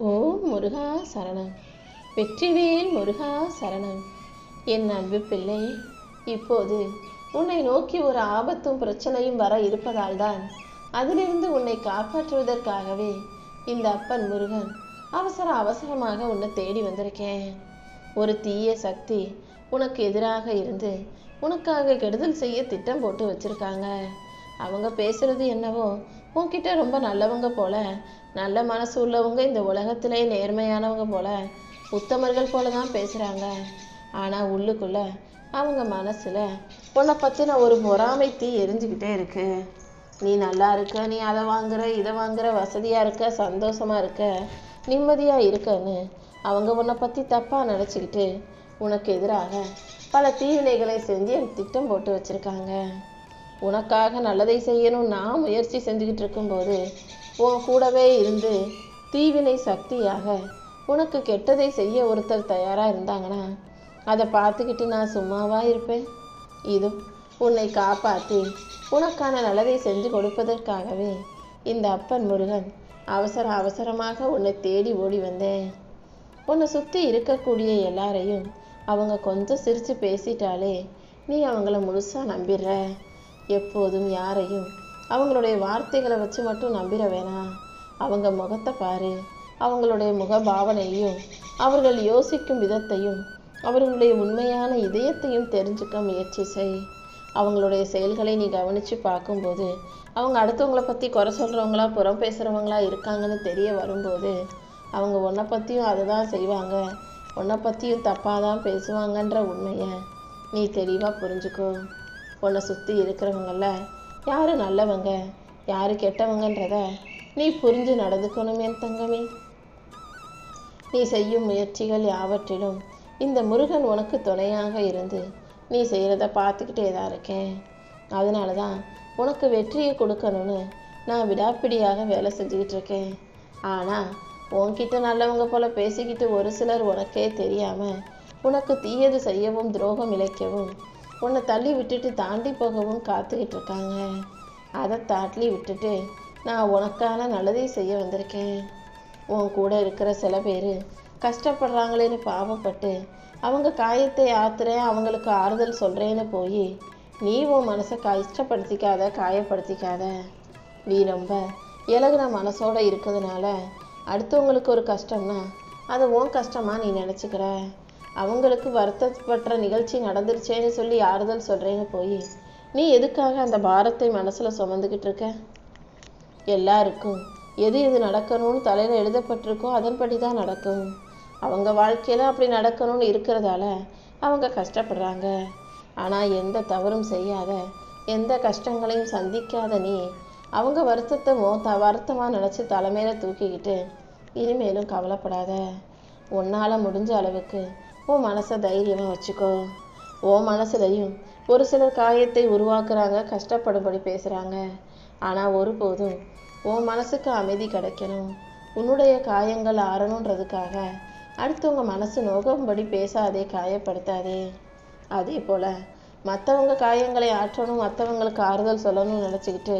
ஓம் முருகா சரணம். வெற்றிவேல் முருகா சரணம். என் அன்பு பிள்ளை, இப்போது உன்னை நோக்கி ஒரு ஆபத்தும் பிரச்சனையும் வர இருப்பதால் தான் அதிலிருந்து உன்னை காப்பாற்றுவதற்காகவே இந்த அப்பன் முருகன் அவசரமாக உன்னை தேடி வந்திருக்கேன். ஒரு தீய சக்தி உனக்கு எதிராக இருந்து உனக்காக கெடுதல் செய்ய திட்டம் போட்டு வச்சிருக்காங்க. அவங்க பேசுறது என்னவோ உன்கிட்ட ரொம்ப நல்லவங்க போல, நல்ல மனசு உள்ளவங்க, இந்த உலகத்திலே நேர்மையானவங்க போல, உத்தமர்கள் போல தான் பேசுறாங்க. ஆனா உள்ளுக்குள்ள அவங்க மனசுல உன்னை பத்தின ஒரு பொறாமை தீ எரிஞ்சுக்கிட்டே இருக்கு. நீ நல்லா இருக்க, நீ அதை வாங்குற இதை வாங்குற, வசதியா இருக்க, சந்தோஷமா இருக்க, நிம்மதியா இருக்கன்னு அவங்க உன்னை பத்தி தப்பா நினைச்சுக்கிட்டு உனக்கு எதிராக பல தீவினைகளை செஞ்சு திட்டம் போட்டு வச்சிருக்காங்க. உனக்காக நல்லதை செய்யணும் நான் முயற்சி செஞ்சுக்கிட்டு இருக்கும்போது உன் கூடவே இருந்து தீவினை சக்தியாக உனக்கு கெட்டதை செய்ய ஒருத்தர் தயாராக இருந்தாங்கன்னா அதை பார்த்துக்கிட்டு நான் சும்மாவா இருப்பேன்? இது உன்னை காப்பாற்றி உனக்கான நல்லதை செஞ்சு கொடுப்பதற்காகவே இந்த அப்பன் முருகன் அவசரமாக உன்னை தேடி ஓடி வந்தேன். உன்னை சுற்றி இருக்கக்கூடிய எல்லாரையும் அவங்க கொஞ்சம் சிரித்து பேசிட்டாலே நீ அவங்கள முழுசாக நம்பிடுற. எப்போதும் யாரையும் அவங்களுடைய வார்த்தைகளை வச்சு மட்டும் நம்பிட வேணாம். அவங்க முகத்தை பாரு, அவங்களுடைய முக பாவனையும், அவர்கள் யோசிக்கும் விதத்தையும், அவர்களுடைய உண்மையான இதயத்தையும் தெரிஞ்சுக்க முயற்சி செய். அவங்களுடைய செயல்களை நீ கவனித்து பார்க்கும்போது அவங்க அடுத்தவங்களை பற்றி குறை சொல்கிறவங்களா புறம் பேசுகிறவங்களா இருக்காங்கன்னு தெரிய வரும்போது அவங்க உன்னை பற்றியும் அதை தான் செய்வாங்க, உன்னை பற்றியும் தப்பாக தான் பேசுவாங்கன்ற உண்மையை நீ தெளிவாக புரிஞ்சுக்கோ. உன்னை சுற்றி இருக்கிறவங்கள யார் நல்லவங்க யார் கெட்டவங்கன்றத நீ புரிஞ்சு நடந்துக்கணும் என் தங்கமே. நீ செய்யும் முயற்சிகள் யாவற்றிலும் இந்த முருகன் உனக்கு துணையாக இருந்து நீ செய்கிறத பார்த்துக்கிட்டே தான் இருக்கேன். அதனால தான் உனக்கு வெற்றியை கொடுக்கணும்னு நான் விடாப்பிடியாக வேலை செஞ்சுக்கிட்டு இருக்கேன். ஆனால் உன்கிட்ட நல்லவங்க போல பேசிக்கிட்டு ஒரு சிலர் உனக்கே தெரியாமல் உனக்கு தீயது செய்யவும் துரோகம் இழைக்கவும் உன்னை தள்ளி விட்டுட்டு தாண்டி போகவும் காத்துக்கிட்டு இருக்காங்க. அதை தாட்லி விட்டுட்டு நான் உனக்கான நல்லதை செய்ய வந்திருக்கேன். உன் கூட இருக்கிற சில பேர் கஷ்டப்படுறாங்களேன்னு பாவப்பட்டு அவங்க காயத்தை ஆத்துறேன், அவங்களுக்கு ஆறுதல் சொல்கிறேன்னு போய் நீ உன் மனசை கஷ்டப்படுத்திக்காத, காயப்படுத்திக்காத. நீ ரொம்ப இலகுன மனசோடு இருக்கிறதுனால அடுத்தவங்களுக்கு ஒரு கஷ்டம்னா அதை உன் கஷ்டமாக நீ நினச்சிக்கிற. அவங்களுக்கு வருத்தப்பட்ட நிகழ்ச்சி நடந்துருச்சேன்னு சொல்லி ஆறுதல் சொல்கிறேன்னு போய் நீ எதுக்காக அந்த பாரத்தை மனசில் சுமந்துக்கிட்டு இருக்க? எல்லாருக்கும் எது நடக்கணும்னு தலையில் எழுதப்பட்டிருக்கோ அதன்படி தான் நடக்கும். அவங்க வாழ்க்கையில் அப்படி நடக்கணும்னு இருக்கிறதால அவங்க கஷ்டப்படுறாங்க. ஆனால் எந்த தவறும் செய்யாத, எந்த கஷ்டங்களையும் சந்திக்காத நீ அவங்க வருத்தத்தை வருத்தமாக நினச்சி தலைமையில தூக்கிக்கிட்டு இனிமேலும் கவலைப்படாத. உன்னால் முடிஞ்ச அளவுக்கு உன் மனசை தைரியமாக வச்சுக்கோ. உன் மனசுலையும் ஒரு சிலர் காயத்தை உருவாக்குறாங்க, கஷ்டப்படும்படி பேசுகிறாங்க. ஆனால் ஒருபோதும் உன் மனசுக்கு அமைதி கிடைக்கணும், உன்னுடைய காயங்கள் ஆறணுன்றதுக்காக அடுத்தவங்க மனசு நோகும்படி பேசாதே, காயப்படுத்தாதே. அதே போல் மற்றவங்க காயங்களை ஆற்றணும், மற்றவங்களுக்கு ஆறுதல் சொல்லணும்னு நினச்சிக்கிட்டு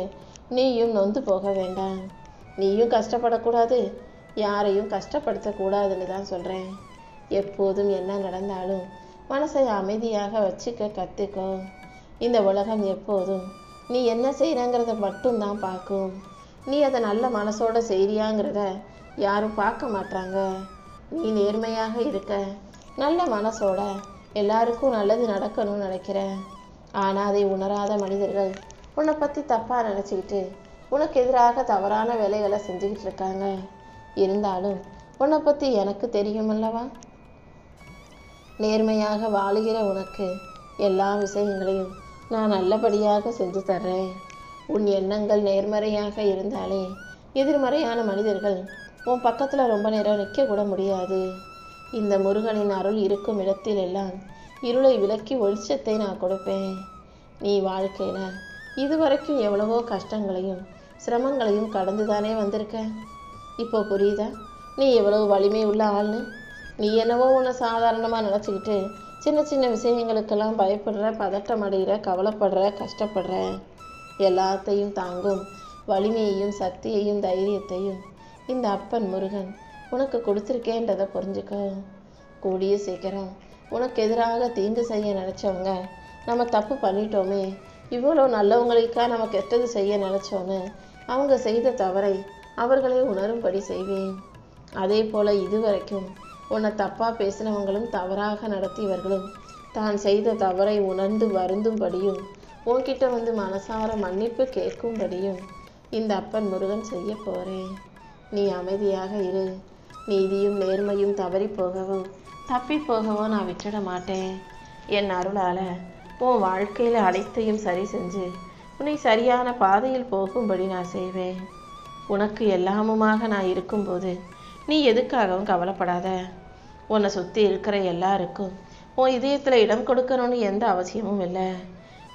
நீயும் நொந்து போக வேண்டாம். நீயும் கஷ்டப்படக்கூடாது, யாரையும் கஷ்டப்படுத்தக்கூடாதுன்னு தான் சொல்கிறேன். எப்போதும் என்ன நடந்தாலும் மனசை அமைதியாக வச்சுக்க கற்றுக்கோ. இந்த உலகம் எப்போதும் நீ என்ன செய்கிறங்கிறத மட்டும்தான் பார்க்கும். நீ அதை நல்ல மனசோட செய்கிறியாங்கிறத யாரும் பார்க்க மாட்டாங்க. நீ நேர்மையாக இருக்க, நல்ல மனசோட எல்லாருக்கும் நல்லது நடக்கணும்னு நினைக்கிற. ஆனால் அதை உணராத மனிதர்கள் உன்னை பற்றி தப்பாக நினச்சிக்கிட்டு உனக்கு எதிராக தவறான வேலைகளை செஞ்சுக்கிட்டு இருக்காங்க. இருந்தாலும் உன்னை பற்றி எனக்கு தெரியுமல்லவா? நேர்மையாக வாழுகிற உனக்கு எல்லா விஷயங்களையும் நான் நல்லபடியாக செஞ்சு தர்றேன். உன் எண்ணங்கள் நேர்மறையாக இருந்தாலே எதிர்மறையான மனிதர்கள் உன் பக்கத்தில் ரொம்ப நேரம் நிற்க கூட முடியாது. இந்த முருகனின் அருள் இருக்கும் இடத்தில் எல்லாம் இருளை விலக்கி வெளிச்சத்தை நான் கொடுப்பேன். நீ வாழ்க்கையில் இதுவரைக்கும் எவ்வளவோ கஷ்டங்களையும் சிரமங்களையும் கடந்து தானே வந்திருக்க. இப்போ புரியுதா நீ எவ்வளவு வலிமை உள்ள ஆள்னு? நீ என்னவோ உன்னை சாதாரணமாக நினச்சிக்கிட்டு சின்ன சின்ன விஷயங்களுக்கெல்லாம் பயப்படுற, பதட்டம் அடைகிற, கவலைப்படுற, கஷ்டப்படுற. எல்லாத்தையும் தாங்கும் வலிமையையும் சக்தியையும் தைரியத்தையும் இந்த அப்பன் முருகன் உனக்கு கொடுத்துருக்கேன்றதை புரிஞ்சுக்கோ. கூடிய சீக்கிரம் உனக்கு எதிராக தீங்கு செய்ய நினச்சவங்க, நம்ம தப்பு பண்ணிட்டோமே, இவ்வளோ நல்லவங்களுக்கா நம்ம கெட்டது செய்ய நினச்சோன்னு அவங்க செய்த தவறை அவர்களே உணரும்படி செய்வேன். அதே போல் இதுவரைக்கும் உன்னை தப்பாக பேசினவங்களும் தவறாக நடத்தியவர்களும் தான் செய்த தவறை உணர்ந்து வருந்தும்படியும் உன்கிட்ட வந்து மனசார மன்னிப்பு கேட்கும்படியும் இந்த அப்பன் முருகன் செய்ய போகிறேன். நீ அமைதியாக இரு. நீதியும் நேர்மையும் தவறி போகவோ தப்பி போகவோ நான் விட்டுட மாட்டேன். என் அருளால் உன் வாழ்க்கையில் அனைத்தையும் சரி செஞ்சு உன்னை சரியான பாதையில் போகும்படி நான் செய்வேன். உனக்கு எல்லாமுமாக நான் இருக்கும்போது நீ எதுக்காகவும் கவலைப்படாத. உன்னை சுற்றி இருக்கிற எல்லாருக்கும் உன் இதயத்தில் இடம் கொடுக்கணும்னு எந்த அவசியமும் இல்லை.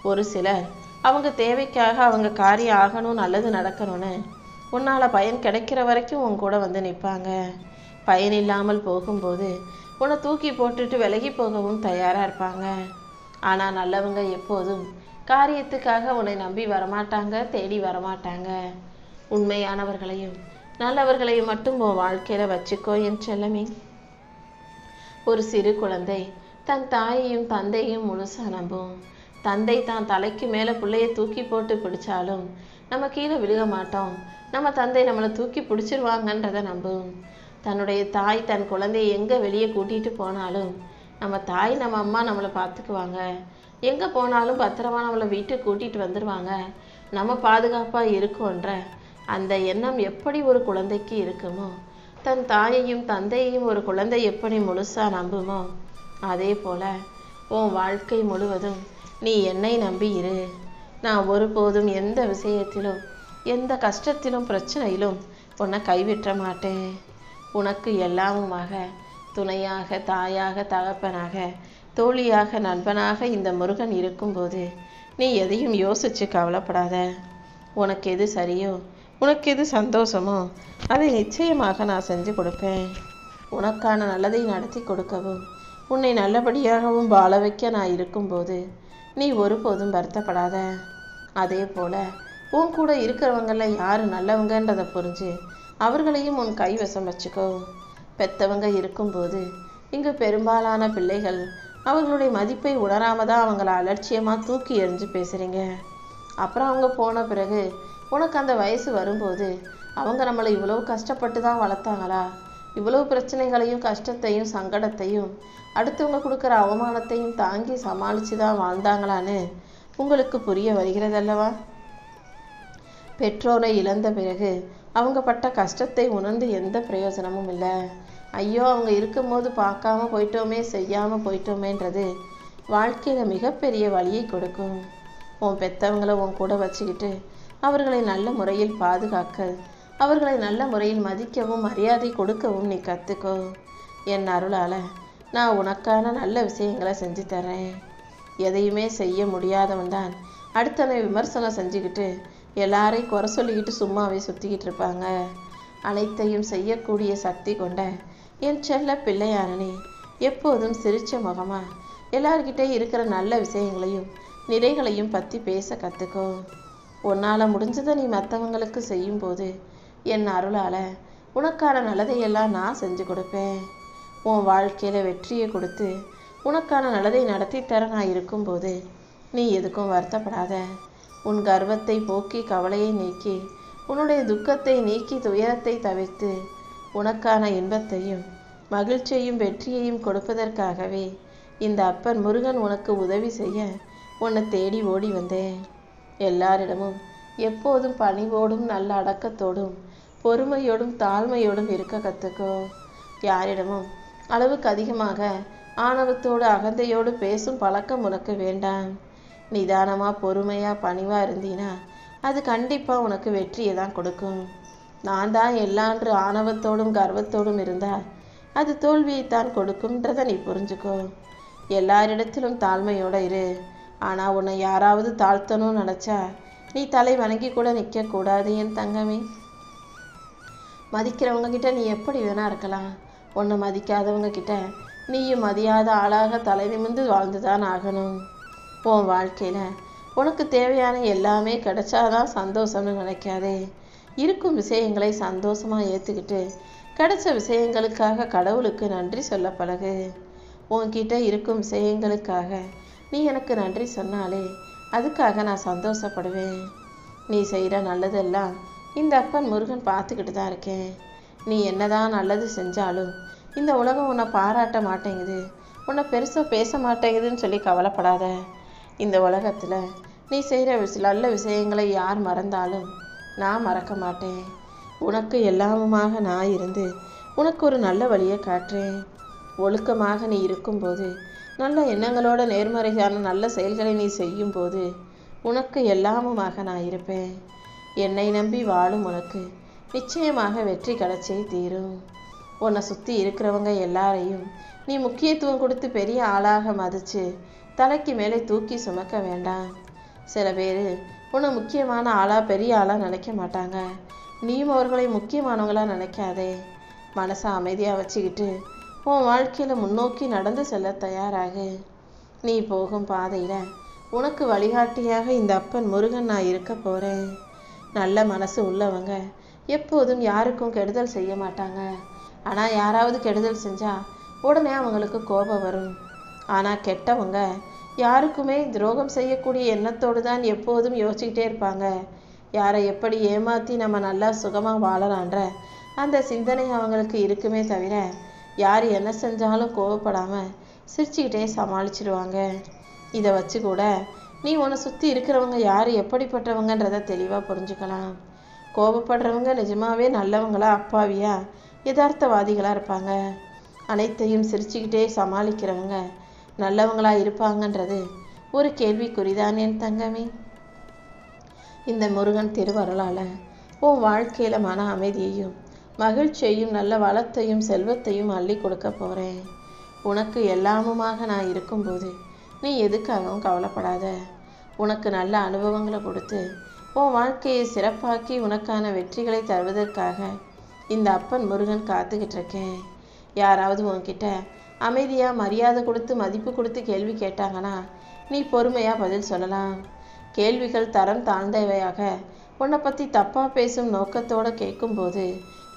ஒரு சிலர் அவங்க தேவைக்காக அவங்க காரியம் ஆகணும், நல்லது நடக்கணும்னு உன்னால் பயன் கிடைக்கிற வரைக்கும் உன் கூட வந்து நிற்பாங்க. பயன் இல்லாமல் போகும்போது உன்னை தூக்கி போட்டுட்டு விலகி போகவும் தயாராக இருப்பாங்க. ஆனால் நல்லவங்க எப்போதும் காரியத்துக்காக உன்னை நம்பி வரமாட்டாங்க, தேடி வரமாட்டாங்க. உண்மையானவர்களையும் நல்லவர்களையும் மட்டும் உன் வாழ்க்கையில் வச்சுக்கோ என் செல்லமே. ஒரு சிறு குழந்தை தன் தாயையும் தந்தையும் முழுசாக நம்பும். தந்தை தான் தலைக்கு மேலே பிள்ளையை தூக்கி போட்டு பிடிச்சாலும் நம்ம கீழே விழுக மாட்டோம். நம்ம தந்தை நம்மளை தூக்கி பிடிச்சிருவாங்கன்றதை நம்பும். தன்னுடைய தாய் தன் குழந்தையை எங்கே வெளியே கூட்டிகிட்டு போனாலும் நம்ம தாய் நம்ம அம்மா நம்மளை பார்த்துக்குவாங்க. எங்கே போனாலும் பத்திரமா நம்மளை வீட்டுக்கு கூட்டிகிட்டு வந்துடுவாங்க. நம்ம பாதுகாப்பாக இருக்கோன்ற அந்த எண்ணம் எப்படி ஒரு குழந்தைக்கு இருக்குமோ, தன் தாயையும் தந்தையையும் ஒரு குழந்தை எப்படி முழுசாக நம்புமோ, அதே போல் உன் வாழ்க்கை முழுவதும் நீ என்னை நம்பி இரு. நான் ஒருபோதும் எந்த விஷயத்திலும் எந்த கஷ்டத்திலும் பிரச்சனையிலும் உன்னை கைவிட்ட மாட்டேன். உனக்கு எல்லாமுமாக துணையாக, தாயாக, தகப்பனாக, தோழியாக, நண்பனாக இந்த முருகன் இருக்கும்போது நீ எதையும் யோசித்து கவலைப்படாத. உனக்கு எது சரியோ, உனக்கு எது சந்தோஷமோ அதை நிச்சயமாக நான் செஞ்சு கொடுப்பேன். உனக்கான நல்லதை நடத்தி கொடுக்கவும் உன்னை நல்லபடியாகவும் வாழ வைக்க நான் இருக்கும்போது நீ ஒருபோதும் வருத்தப்படாத. அதே போல் உன் கூட இருக்கிறவங்களில் யார் நல்லவங்கன்றதை புரிஞ்சு அவர்களையும் உன் கைவசம் வச்சுக்கோ. பெற்றவங்க இருக்கும்போது இங்கு பெரும்பாலான பிள்ளைகள் அவர்களுடைய மதிப்பை உணராம தான் அவங்கள அலட்சியமாக தூக்கி எறிஞ்சு பேசுகிறீங்க. அப்புறம் அவங்க போன பிறகு உனக்கு அந்த வயசு வரும்போது அவங்க நம்மளை இவ்வளோ கஷ்டப்பட்டு தான் வளர்த்தாங்களா, இவ்வளோ பிரச்சனைகளையும் கஷ்டத்தையும் சங்கடத்தையும் அடுத்தவங்க கொடுக்குற அவமானத்தையும் தாங்கி சமாளித்து தான் வாழ்ந்தாங்களான்னு உங்களுக்கு புரிய வருகிறதல்லவா? பெற்றோரை இழந்த பிறகு அவங்க பட்ட கஷ்டத்தை உணர்ந்து எந்த பிரயோஜனமும் இல்லை. ஐயோ அவங்க இருக்கும்போது பார்க்காம போயிட்டோமே, செய்யாமல் போயிட்டோமேன்றது வாழ்க்கையில் மிகப்பெரிய வலியை கொடுக்கும். உன் பெற்றவங்களை உன் கூட வச்சுக்கிட்டு அவர்களை நல்ல முறையில் பாதுகாக்க, அவர்களை நல்ல முறையில் மதிக்கவும் மரியாதை கொடுக்கவும் நீ கற்றுக்கோ. என் அருளால் நான் உனக்கான நல்ல விஷயங்களை செஞ்சு தரேன். எதையுமே செய்ய முடியாதவன் தான் அடுத்தனை விமர்சனம் செஞ்சுக்கிட்டு எல்லாரையும் குறை சொல்லிக்கிட்டு சும்மாவே சுற்றிக்கிட்டு இருப்பாங்க. அனைத்தையும் செய்யக்கூடிய சக்தி கொண்ட என் செல்ல பிள்ளையானே, எப்போதும் சிரிச்ச முகமா எல்லார்கிட்ட இருக்கிற நல்ல விஷயங்களையும் நிறைகளையும் பற்றி பேச கற்றுக்கோ. உன்னால் முடிஞ்சதை நீ மற்றவங்களுக்கு செய்யும்போது என் அருளால் உனக்கான நல்லதையெல்லாம் நான் செஞ்சு கொடுப்பேன். உன் வாழ்க்கையில் வெற்றியை கொடுத்து உனக்கான நல்லதை நடத்தி தர நான் இருக்கும்போது நீ எதுக்கும் வருத்தப்படாத. உன் கர்வத்தை போக்கி கவலையை நீக்கி உன்னுடைய துக்கத்தை நீக்கி துயரத்தை தவிர்த்து உனக்கான இன்பத்தையும் மகிழ்ச்சியையும் வெற்றியையும் கொடுப்பதற்காகவே இந்த அப்பன் முருகன் உனக்கு உதவி செய்ய உன்னை தேடி ஓடி வந்தேன். எல்லாரிடமும் எப்போதும் பணிவோடும் நல்ல அடக்கத்தோடும் பொறுமையோடும் தாழ்மையோடும் இருக்க கற்றுக்கோ. யாரிடமும் அளவுக்கு அதிகமாக ஆணவத்தோடு அகந்தையோடு பேசும் பழக்கம் உனக்கு வேண்டாம். நிதானமாக பொறுமையாக பணிவாக இருந்தீனா அது கண்டிப்பாக உனக்கு வெற்றியை தான் கொடுக்கும். நான் தான் எல்லான்று ஆணவத்தோடும் கர்வத்தோடும் இருந்தால் அது தோல்வியைத்தான் கொடுக்கும்ன்றதை நீ புரிஞ்சுக்கோ. எல்லாரிடத்திலும் தாழ்மையோடு இரு. ஆனால் உன்னை யாராவது தாழ்த்தணும்னு நினச்சா நீ தலை வணங்கி கூட நிற்கக்கூடாது என் தங்கமே. மதிக்கிறவங்க கிட்ட நீ எப்படி வேணா இருக்கலாம். உன்னை மதிக்காதவங்க கிட்ட நீயும் மதியாத ஆளாக தலை நிமிர்ந்து வாழ்ந்துதான் ஆகணும். உன் வாழ்க்கையில் உனக்கு தேவையான எல்லாமே கிடைச்சாதான் சந்தோஷம்னு நினைக்காதே. இருக்கும் விஷயங்களை சந்தோஷமாக ஏற்றுக்கிட்டு கிடைச்ச விஷயங்களுக்காக கடவுளுக்கு நன்றி சொல்ல பழகு. உன்கிட்ட இருக்கும் விஷயங்களுக்காக நீ எனக்கு நன்றி சொன்னாலே அதுக்காக நான் சந்தோஷப்படுவேன். நீ செய்கிற நல்லதெல்லாம் இந்த அப்பன் முருகன் பார்த்துக்கிட்டு தான் இருக்கேன். நீ என்னதான் நல்லது செஞ்சாலும் இந்த உலகம் உன்னை பாராட்ட மாட்டேங்குது, உன்னை பெருசாக பேச மாட்டேங்குதுன்னு சொல்லி கவலைப்படாத. இந்த உலகத்தில் நீ செய்கிற நல்ல விஷயங்களை யார் மறந்தாலும் நான் மறக்க மாட்டேன். உனக்கு எல்லாமுமாக நான் இருந்து உனக்கு ஒரு நல்ல வழியை காட்டுறேன். ஒழுக்கமாக நீ இருக்கும்போது, நல்ல எண்ணங்களோட நேர்மறையான நல்ல செயல்களை நீ செய்யும்போது உனக்கு எல்லாமுமாக நான் இருப்பேன். என்னை நம்பி வாழும் உனக்கு நிச்சயமாக வெற்றி கிடைச்சே தீரும். உன்னை சுற்றி இருக்கிறவங்க எல்லாரையும் நீ முக்கியத்துவம் கொடுத்து பெரிய ஆளாக மதித்து தலைக்கு மேலே தூக்கி சுமக்க வேண்டாம். சில பேர் உன்னை முக்கியமான ஆளாக பெரிய ஆளாக நினைக்க மாட்டாங்க. நீயும் அவர்களை முக்கியமானவங்களாக நினைக்காதே. மனசை அமைதியாக வச்சுக்கிட்டு உன் வாழ்க்கையில் முன்னோக்கி நடந்து செல்ல தயாராகு. நீ போகும் பாதையில் உனக்கு வழிகாட்டியாக இந்த அப்பன் முருகன் நான் இருக்க போகிறேன். நல்ல மனசு உள்ளவங்க எப்போதும் யாருக்கும் கெடுதல் செய்ய மாட்டாங்க. ஆனால் யாராவது கெடுதல் செஞ்சால் உடனே அவங்களுக்கு கோபம் வரும். ஆனால் கெட்டவங்க யாருக்குமே துரோகம் செய்யக்கூடிய எண்ணத்தோடு தான் எப்போதும் யோசிச்சுக்கிட்டே இருப்பாங்க. யாரை எப்படி ஏமாற்றி நம்ம நல்லா சுகமாக வாழலான்ற அந்த சிந்தனை அவங்களுக்கு இருக்குமே தவிர யார் என்ன செஞ்சாலும் கோவப்படாமல் சிரிச்சுக்கிட்டே சமாளிச்சிடுவாங்க. இதை வச்சு கூட நீ உன்னை சுற்றி இருக்கிறவங்க யார் எப்படிப்பட்டவங்கன்றதை தெளிவாக புரிஞ்சுக்கலாம். கோபப்படுறவங்க நிஜமாவே நல்லவங்களா, அப்பாவியா, யதார்த்தவாதிகளாக இருப்பாங்க. அனைத்தையும் சிரிச்சுக்கிட்டே சமாளிக்கிறவங்க நல்லவங்களா இருப்பாங்கன்றது ஒரு கேள்விக்குறிதான் என் தங்கமே. இந்த முருகன் திருவருளால் உன் வாழ்க்கையில் மன அமைதியையும் மகிழ்ச்சியையும் நல்ல வளத்தையும் செல்வத்தையும் அள்ளி கொடுக்க போகிறேன். உனக்கு எல்லாமுமாக நான் இருக்கும்போது நீ எதுக்காகவும் கவலைப்படாத. உனக்கு நல்ல அனுபவங்களை கொடுத்து உன் வாழ்க்கையை சிறப்பாக்கி உனக்கான வெற்றிகளை தருவதற்காக இந்த அப்பன் முருகன் காத்துக்கிட்டு இருக்கேன். யாராவது உன்கிட்ட அமைதியாக மரியாதை கொடுத்து மதிப்பு கொடுத்து கேள்வி கேட்டாங்கன்னா நீ பொறுமையாக பதில் சொல்லலாம். கேள்விகள் தரம் தாழ்ந்தவையாக உன்னை பற்றி தப்பாக பேசும் நோக்கத்தோடு கேட்கும்போது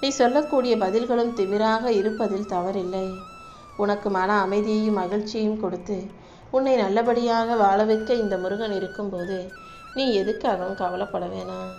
நீ சொல்லக்கூடிய பதில்களும் திமிராக இருப்பதில் தவறில்லை. உனக்கு மன அமைதியையும் மகிழ்ச்சியையும் கொடுத்து உன்னை நல்லபடியாக வாழ வைக்க இந்த முருகன் இருக்கும்போது நீ எதுக்காகவும் கவலைப்பட வேணாம்.